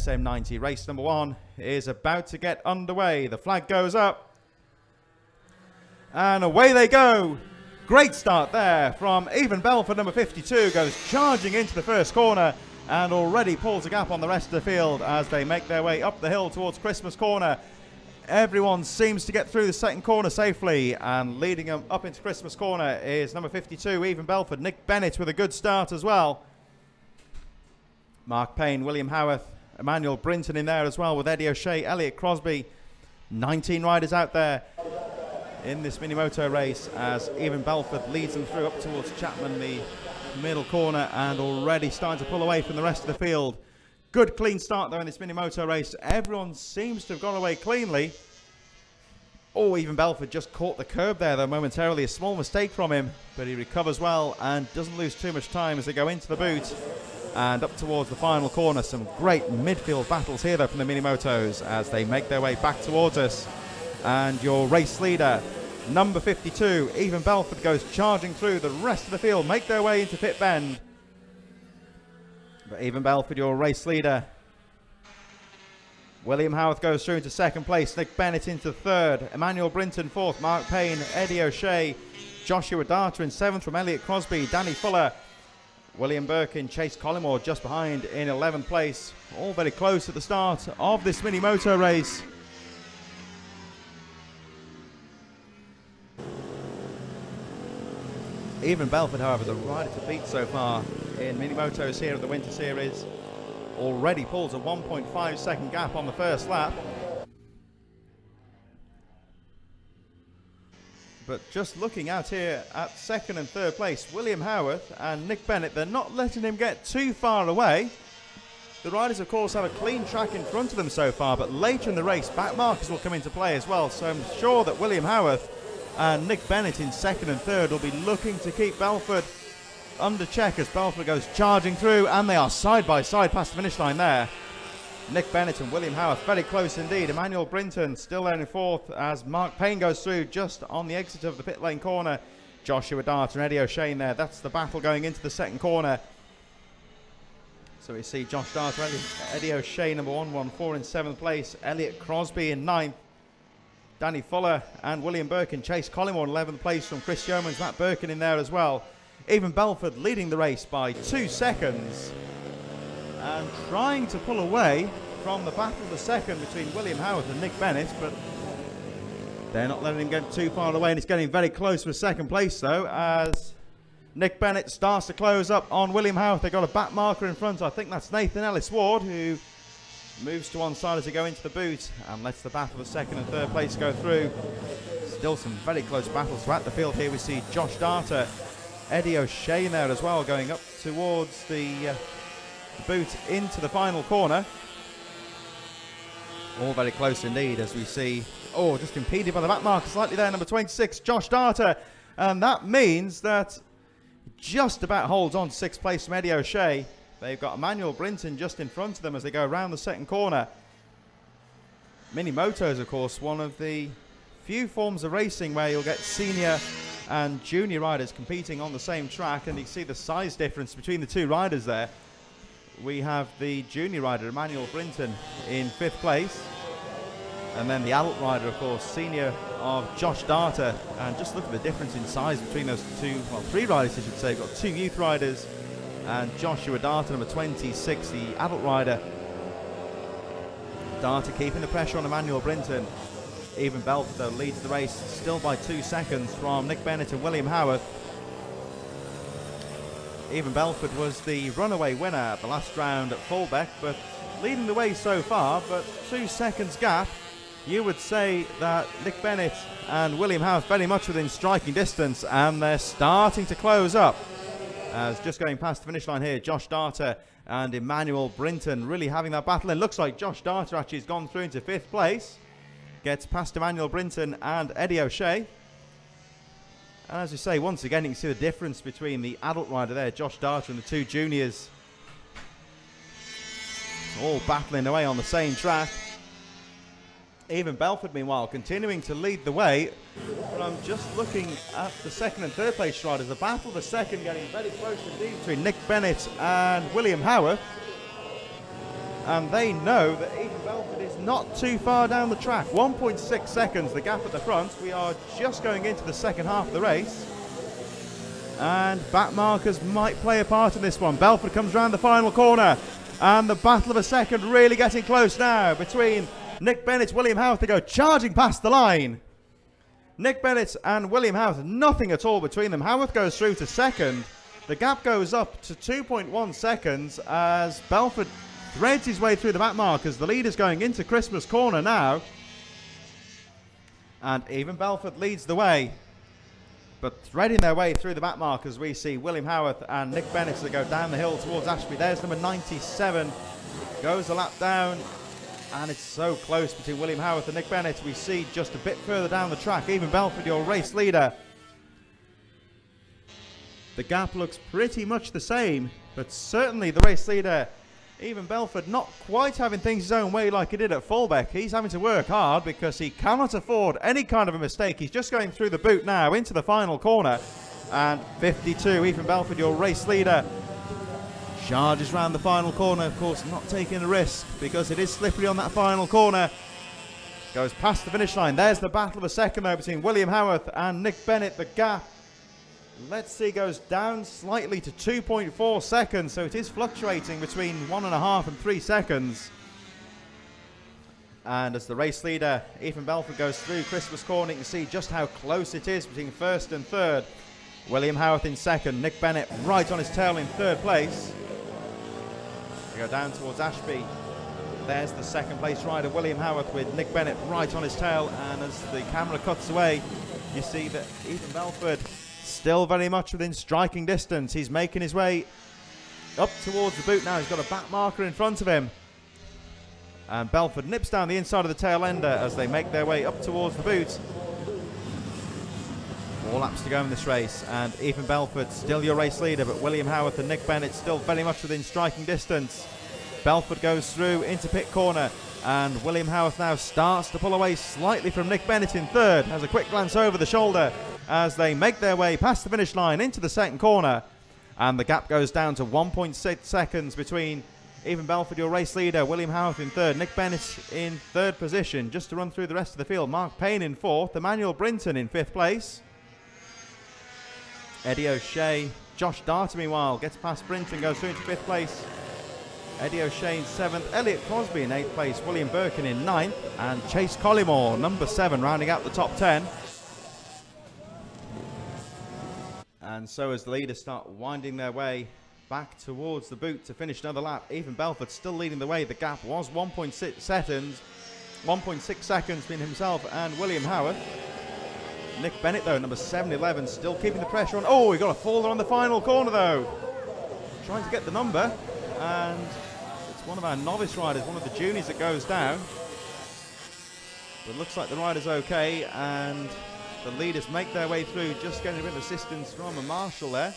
SM90. Race number 1 is about to get underway. The flag goes up. And away they go. Great start there from Even Belford, number 52, goes charging into the first corner and already pulls a gap on the rest of the field as they make their way up the hill towards Christmas Corner. Everyone seems to get through the second corner safely, and leading them up into Christmas Corner is number 52, Even Belford. Nick Bennett with a good start as well. Mark Payne, William Howarth, Emmanuel Brinton in there as well with Eddie O'Shea, Elliot Crosby. 19 riders out there in this mini moto race as Even Belford leads them through up towards Chapman, the middle corner, and already starting to pull away from the rest of the field. Good clean start though in this mini moto race. Everyone seems to have gone away cleanly. Oh, Even Belford just caught the curb there though momentarily. A small mistake from him, but he recovers well and doesn't lose too much time as they go into the boot and up towards the final corner. Some great midfield battles here though from the mini motos as they make their way back towards us. And your race leader, number 52, Even Belford, goes charging through. The rest of the field make their way into pit bend. But Even Belford, your race leader. William Howarth goes through into second place. Nick Bennett into third. Emmanuel Brinton fourth. Mark Payne, Eddie O'Shea, Joshua Data in seventh from Elliot Crosby. Danny Fuller, William Birkin, Chase Collymore just behind in 11th place. All very close at the start of this mini moto race. Even Belford, however, the rider to beat so far in mini motos here at the Winter Series, already pulls a 1.5 second gap on the first lap. But just looking out here at second and third place, William Howarth and Nick Bennett, they're not letting him get too far away. The riders, of course, have a clean track in front of them so far, but later in the race, back markers will come into play as well. So I'm sure that William Howarth and Nick Bennett in second and third will be looking to keep Belford under check as Belford goes charging through, and they are side by side past the finish line there. Nick Bennett and William Howarth very close indeed. Emmanuel Brinton still there in fourth as Mark Payne goes through just on the exit of the pit lane corner. Joshua Dart and Eddie O'Shea in there. That's the battle going into the second corner. So we see Josh Dart, Eddie O'Shea number 114 in seventh place. Elliot Crosby in ninth. Danny Fuller and William Birkin. Chase Collymore in 11th place from Chris Yeomans. Matt Birkin in there as well. Even Belford leading the race by 2 seconds and trying to pull away from the battle of the second between William Howarth and Nick Bennett, but they're not letting him get too far away, and it's getting very close for second place though as Nick Bennett starts to close up on William Howarth. They've got a back marker in front. I think that's Nathan Ellis Ward, who moves to one side as they go into the boot and lets the battle of second and third place go through. Still some very close battles throughout the field here. We see Josh Data, Eddie O'Shea in there as well, going up towards the boot into the final corner. All very close indeed as we see, just impeded by the back marker slightly there, number 26, Josh Data. And that means that just about holds on to sixth place from Eddie O'Shea. They've got Emmanuel Brinton just in front of them as they go around the second corner. Mini motos, of course, one of the few forms of racing where you'll get senior and junior riders competing on the same track, and you see the size difference between the two riders there. We have the junior rider, Emmanuel Brinton, in 5th place, and then the adult rider, of course, senior of Josh Data. And just look at the difference in size between those two, well, 3 riders I should say. We've got 2 youth riders and Joshua Data, number 26, the adult rider. Data keeping the pressure on Emmanuel Brinton. Even Belford, though, leads the race still by 2 seconds from Nick Bennett and William Howarth. Even Belford was the runaway winner at the last round at Fulbeck, but leading the way so far, but 2 seconds gap. You would say that Nick Bennett and William Howarth very much within striking distance, and they're starting to close up. As just going past the finish line here, Josh Data and Emmanuel Brinton really having that battle. And looks like Josh Data actually has gone through into 5th place. Gets past Emmanuel Brinton and Eddie O'Shea. And as you say, once again, you can see the difference between the adult rider there, Josh Data, and the 2 juniors. All battling away on the same track. Even Belford, meanwhile, continuing to lead the way. But I'm just looking at the second and third place riders. The battle for second getting very close indeed between Nick Bennett and William Howarth. and they know that Ethan Belford is not too far down the track. 1.6 seconds, the gap at the front. We are just going into the second half of the race. And back markers might play a part in this one. Belford comes round the final corner, and the battle of a second really getting close now between Nick Bennett, William Howarth. They go charging past the line. Nick Bennett and William Howarth, nothing at all between them. Howarth goes through to second. The gap goes up to 2.1 seconds as Belford threads his way through the back markers. The leader's going into Christmas corner now. And even Belford leads the way. But threading their way through the back markers, we see William Howarth and Nick Bennett as they go down the hill towards Ashby. There's number 97. Goes a lap down. And it's so close between William Howarth and Nick Bennett. We see just a bit further down the track, even Belford, your race leader. The gap looks pretty much the same, but certainly the race leader, even Belford, not quite having things his own way like he did at Fulbeck. He's having to work hard because he cannot afford any kind of a mistake. He's just going through the boot now into the final corner. And 52, Ethan Belford, your race leader, charges round the final corner. Of course, not taking a risk because it is slippery on that final corner. Goes past the finish line. There's the battle of a second though between William Howarth and Nick Bennett. The gap, let's see, goes down slightly to 2.4 seconds. So it is fluctuating between 1.5 and 3 seconds. And as the race leader, Ethan Belford, goes through Christmas corner, you can see just how close it is between first and third. William Howarth in second, Nick Bennett right on his tail in third place. We go down towards Ashby. There's the second place rider, William Howarth, with Nick Bennett right on his tail. And as the camera cuts away, you see that Ethan Belford still very much within striking distance. He's making his way up towards the boot now. He's got a back marker in front of him. And Belford nips down the inside of the tail ender as they make their way up towards the boot. 4 laps to go in this race, and Ethan Belford still your race leader, but William Howarth and Nick Bennett still very much within striking distance. Belford goes through into pit corner, and William Howarth now starts to pull away slightly from Nick Bennett in third. Has a quick glance over the shoulder as they make their way past the finish line into the second corner, and the gap goes down to 1.6 seconds between Ethan Belford, your race leader, William Howarth in third, Nick Bennett in third position. Just to run through the rest of the field, Mark Payne in fourth, Emmanuel Brinton in fifth place. Eddie O'Shea, Josh Darter meanwhile gets past Brinton, goes through into fifth place. Eddie O'Shea in seventh, Elliot Crosby in eighth place, William Birkin in ninth, and Chase Collymore, number 7, rounding out the top 10. And so as the leaders start winding their way back towards the boot to finish another lap, Ethan Belford still leading the way. The gap was 1.6 seconds between himself and William Howarth. Nick Bennett though, number 711, still keeping the pressure on. Oh, he got a faller on the final corner though. Trying to get the number, and it's one of our novice riders, one of the juniors that goes down. But it looks like the rider's okay, and the leaders make their way through, just getting a bit of assistance from a marshal there.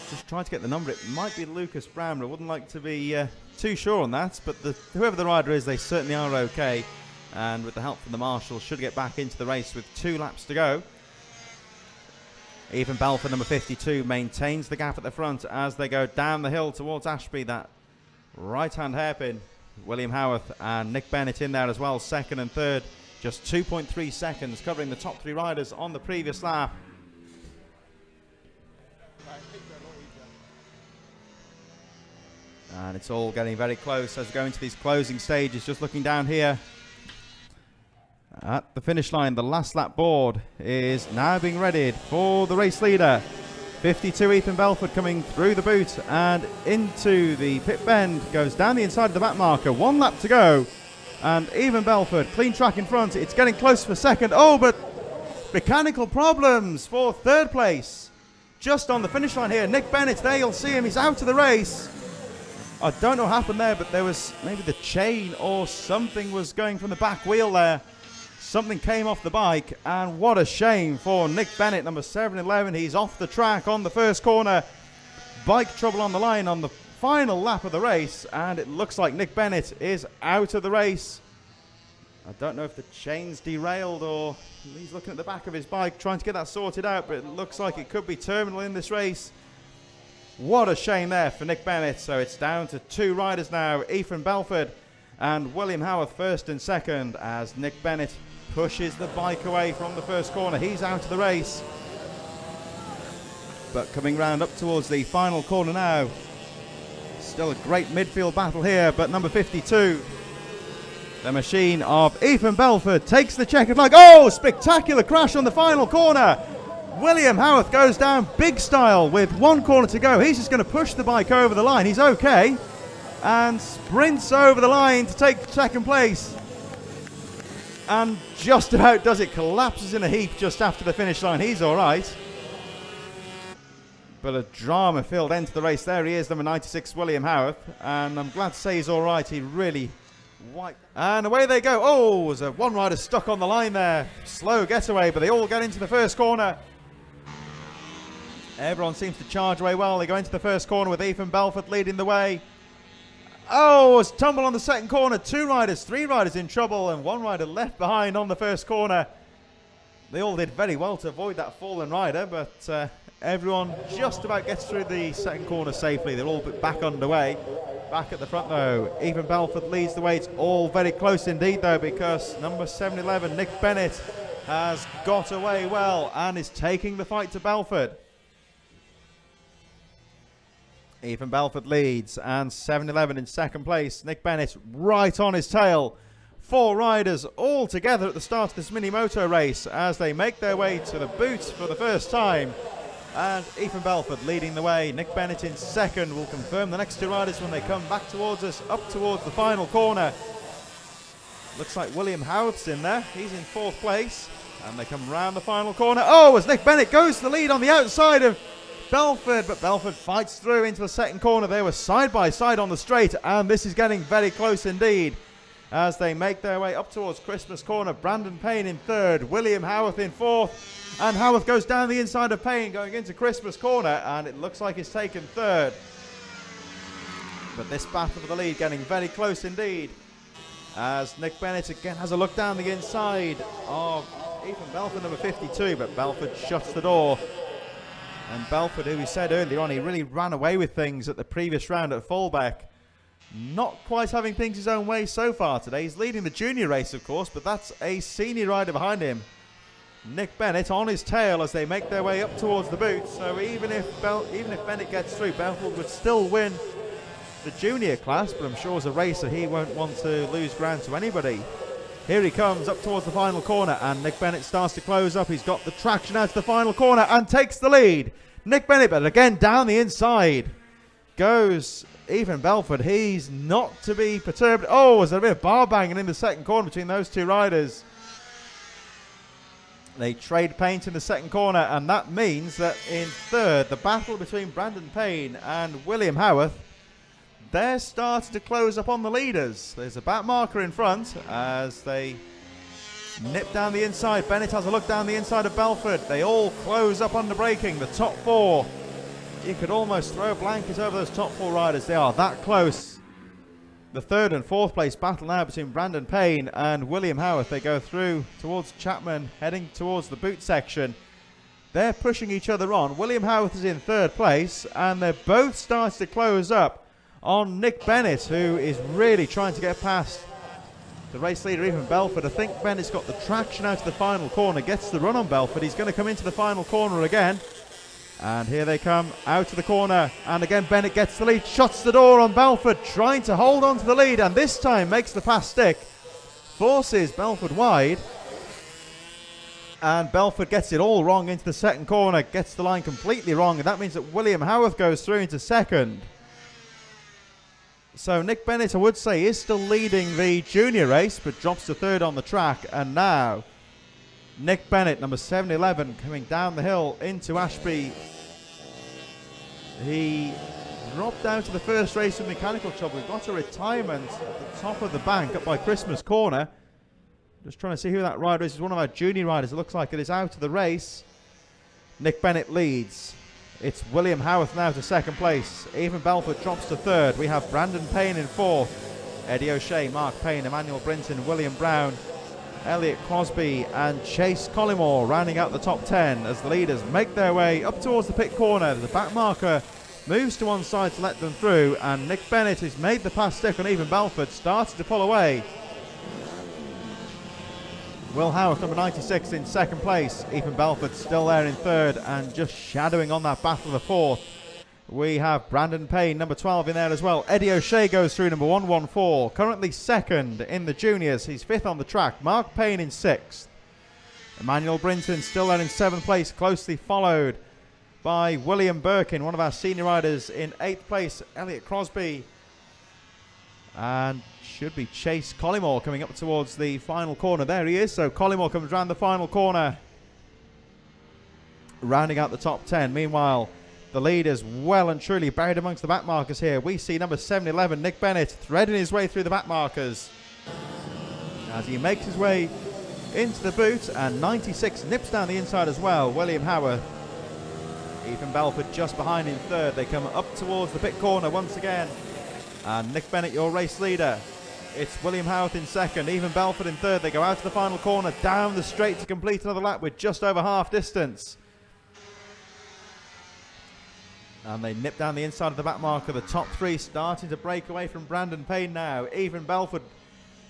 Just trying to get the number. It might be Lucas Brown, but I wouldn't like to be too sure on that. But whoever the rider is, they certainly are okay. And with the help from the marshal, should get back into the race with 2 laps to go. Ethan Belford, number 52, maintains the gap at the front as they go down the hill towards Ashby. That right-hand hairpin. William Howarth and Nick Bennett in there as well, second and third. Just 2.3 seconds, covering the top 3 riders on the previous lap. And it's all getting very close as we go into these closing stages. Just looking down here at the finish line, the last lap board is now being readied for the race leader. 52 Ethan Belford coming through the boot and into the pit bend, goes down the inside of the back marker. 1 lap to go, and Ethan Belford, clean track in front. It's getting close for second. Oh, but mechanical problems for third place. Just on the finish line here, Nick Bennett, there you'll see him, he's out of the race. I don't know what happened there, but there was maybe the chain or something was going from the back wheel there. Something came off the bike, and what a shame for Nick Bennett, number 711. He's off the track on the first corner. Bike trouble on the line on the final lap of the race, and it looks like Nick Bennett is out of the race. I don't know if the chain's derailed or he's looking at the back of his bike trying to get that sorted out, but it looks like it could be terminal in this race. What a shame there for Nick Bennett. So it's down to 2 riders now, Ethan Belford and William Howarth first and second, as Nick Bennett pushes the bike away from the first corner. He's out of the race. But coming round up towards the final corner now. Still a great midfield battle here, but number 52, the machine of Ethan Belford, takes the checkered flag. Oh, spectacular crash on the final corner. William Howarth goes down big style with 1 corner to go. He's just going to push the bike over the line. He's okay. And sprints over the line to take second place. And just about does it. Collapses in a heap just after the finish line. He's all right. But a drama-filled end to the race. There he is, number 96, William Howarth. And I'm glad to say he's all right. He really wiped. And away they go. Oh, there's a 1 rider stuck on the line there. Slow getaway, but they all get into the first corner. Everyone seems to charge away well. They go into the first corner with Ethan Belford leading the way. Oh, it's tumble on the second corner. 2 riders, 3 riders in trouble, and 1 rider left behind on the first corner. They all did very well to avoid that fallen rider, but everyone just about gets through the second corner safely. They're all back underway. Back at the front though, Ethan Belford leads the way. It's all very close indeed though, because number 711, Nick Bennett, has got away well and is taking the fight to Belford. Ethan Belford leads, and 711 in second place. Nick Bennett right on his tail. 4 riders all together at the start of this mini moto race as they make their way to the boots for the first time. And Ethan Belford leading the way. Nick Bennett in second. Will confirm the next 2 riders when they come back towards us, up towards the final corner. Looks like William Howarth's in there. He's in 4th place. And they come round the final corner. Oh, as Nick Bennett goes to the lead on the outside of Belford, but Belford fights through into the second corner. They were side by side on the straight, and this is getting very close indeed as they make their way up towards Christmas corner. Brandon Payne in 3rd, William Howarth in 4th, and Howarth goes down the inside of Payne going into Christmas corner, and it looks like he's taken 3rd. But this battle for the lead getting very close indeed as Nick Bennett again has a look down the inside of Ethan Belford, number 52, but Belford shuts the door. And Belford, who we said earlier on, he really ran away with things at the previous round at Fullbeck. Not quite having things his own way so far today. He's leading the junior race, of course, but that's a senior rider behind him. Nick Bennett on his tail as they make their way up towards the boots. So even if Bennett gets through, Belford would still win the junior class, but I'm sure as a racer he won't want to lose ground to anybody. Here he comes up towards the final corner, and Nick Bennett starts to close up. He's got the traction out to the final corner and takes the lead. Nick Bennett, but again down the inside goes Ethan Belford. He's not to be perturbed. Oh, there's a bit of bar banging in the second corner between those 2 riders. They trade paint in the second corner, and that means that in 3rd, the battle between Brandon Payne and William Howarth, they're starting to close up on the leaders. There's a back marker in front as they nip down the inside. Bennett has a look down the inside of Belford. They all close up under braking. The top 4. You could almost throw a blanket over those top 4 riders. They are that close. The 3rd and 4th place battle now between Brandon Payne and William Howarth. They go through towards Chapman, heading towards the boot section. They're pushing each other on. William Howarth is in 3rd place, and they're both starting to close up on Nick Bennett, who is really trying to get past the race leader, Ethan Belford. I think Bennett's got the traction out to the final corner, gets the run on Belford. He's going to come into the final corner again. And here they come out to the corner. And again, Bennett gets the lead, shuts the door on Belford, trying to hold on to the lead. And this time makes the pass stick, forces Belford wide. And Belford gets it all wrong into the second corner, gets the line completely wrong. And that means that William Howarth goes through into second. So Nick Bennett, I would say, is still leading the junior race, but drops to 3rd on the track. And now Nick Bennett, number 711, coming down the hill into Ashby. He dropped down to the first race with mechanical trouble. He got a retirement at the top of the bank up by Christmas corner. Just trying to see who that rider is. It's one of our junior riders. It looks like it is out of the race. Nick Bennett leads. It's William Howarth now to 2nd place. Ethan Belford drops to 3rd. We have Brandon Payne in 4th. Eddie O'Shea, Mark Payne, Emmanuel Brinton, William Brown, Elliot Crosby and Chase Collymore rounding out the top 10 as the leaders make their way up towards the pit corner. The back marker moves to one side to let them through, and Nick Bennett, who's made the pass stick on Even Belford, started to pull away. Will Howarth, number 96, in second place. Even Belford still there in third, and just shadowing on that battle of the fourth. We have Brandon Payne, number 12, in there as well. Eddie O'Shea goes through, number 114. Currently second in the juniors. He's fifth on the track. Mark Payne in sixth. Emmanuel Brinton still there in seventh place, closely followed by William Birkin, one of our senior riders, in eighth place. Elliot Crosby. And should be Chase Collymore coming up towards the final corner. There he is. So Collymore comes round the final corner, rounding out the top 10. Meanwhile, the lead is well and truly buried amongst the back markers here. We see number 711, Nick Bennett, threading his way through the back markers as he makes his way into the boot, and 96 nips down the inside as well. William Howarth. Even Belford just behind in third. They come up towards the pit corner once again. And Nick Bennett, your race leader. It's William Howarth in second. Even Belford in third. They go out to the final corner, down the straight to complete another lap with just over half distance. And they nip down the inside of the back marker. The top three starting to break away from Brandon Payne now. Even Belford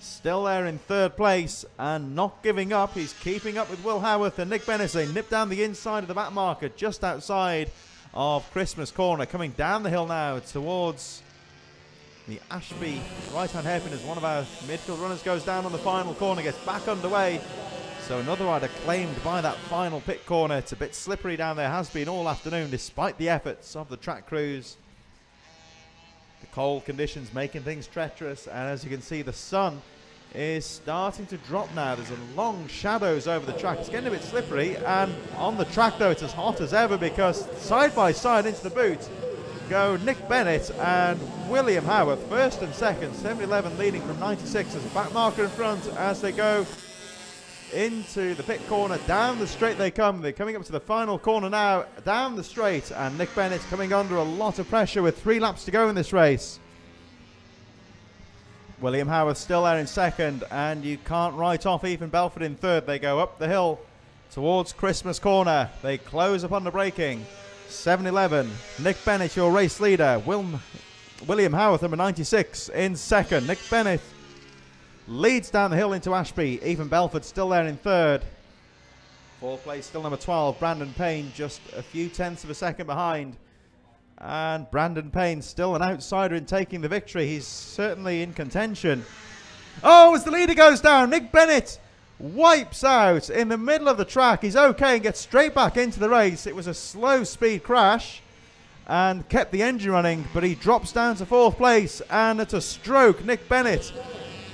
still there in third place and not giving up. He's keeping up with Will Howarth and Nick Bennett. They nip down the inside of the back marker just outside of Christmas Corner. Coming down the hill now towards the Ashby right-hand hairpin as one of our midfield runners goes down on the final corner, gets back underway. So another rider claimed by that final pit corner. It's a bit slippery down there, has been all afternoon despite the efforts of the track crews. The cold conditions making things treacherous, and as you can see, the sun is starting to drop now. There's a long shadows over the track. It's getting a bit slippery, and on the track though it's as hot as ever, because side by side into the boot go Nick Bennett and William Howarth, first and second. 711 leading from 96 as a back marker in front as they go into the pit corner. Down the straight they come. They're coming up to the final corner now, down the straight, and Nick Bennett coming under a lot of pressure with 3 laps to go in this race. William Howarth still there in second, and you can't write off Even Belford in third. They go up the hill towards Christmas Corner. They close upon the braking. 711, Nick Bennett, your race leader. William Howarth, number 96, in second. Nick Bennett leads down the hill into Ashby. Even Belford still there in third. Fourth place still number 12, Brandon Payne, just a few tenths of a second behind. And Brandon Payne still an outsider in taking the victory. He's certainly in contention. Oh, as the leader goes down, Nick Bennett wipes out in the middle of the track. He's okay and gets straight back into the race. It was a slow speed crash and kept the engine running, but he drops down to fourth place, and it's a stroke. Nick Bennett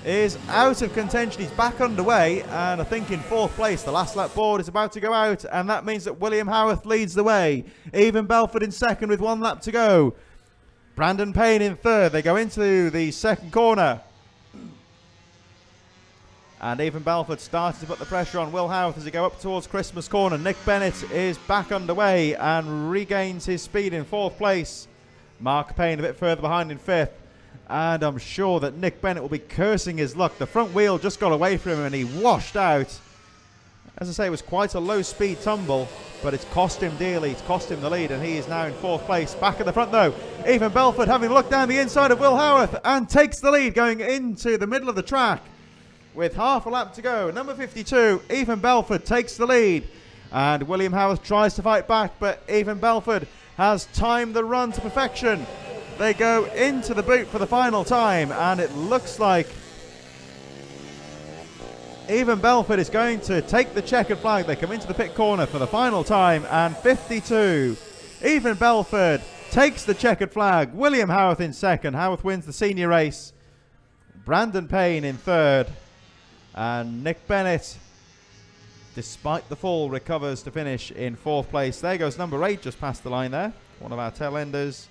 is out of contention. He's back underway, and I think in fourth place. The last lap board is about to go out, and that means that William Howarth leads the way. Even Belford in second with 1 lap to go. Brandon Payne in third. They go into the second corner, and Even Belford started to put the pressure on Will Howarth as they go up towards Christmas Corner. Nick Bennett is back underway and regains his speed in fourth place. Mark Payne a bit further behind in fifth. And I'm sure that Nick Bennett will be cursing his luck. The front wheel just got away from him and he washed out. As I say, it was quite a low speed tumble, but it's cost him dearly. It's cost him the lead, and he is now in fourth place. Back at the front though, Even Belford having looked down the inside of Will Howarth and takes the lead going into the middle of the track with half a lap to go. Number 52, Even Belford takes the lead, and William Howarth tries to fight back, but Even Belford has timed the run to perfection. They go into the boot for the final time, and it looks like Even Belford is going to take the checkered flag. They come into the pit corner for the final time, and 52, Even Belford takes the checkered flag. William Howarth in second. Howarth wins the senior race. Brandon Payne in third, and Nick Bennett, despite the fall, recovers to finish in fourth place. There goes number 8 just past the line there, one of our tail enders.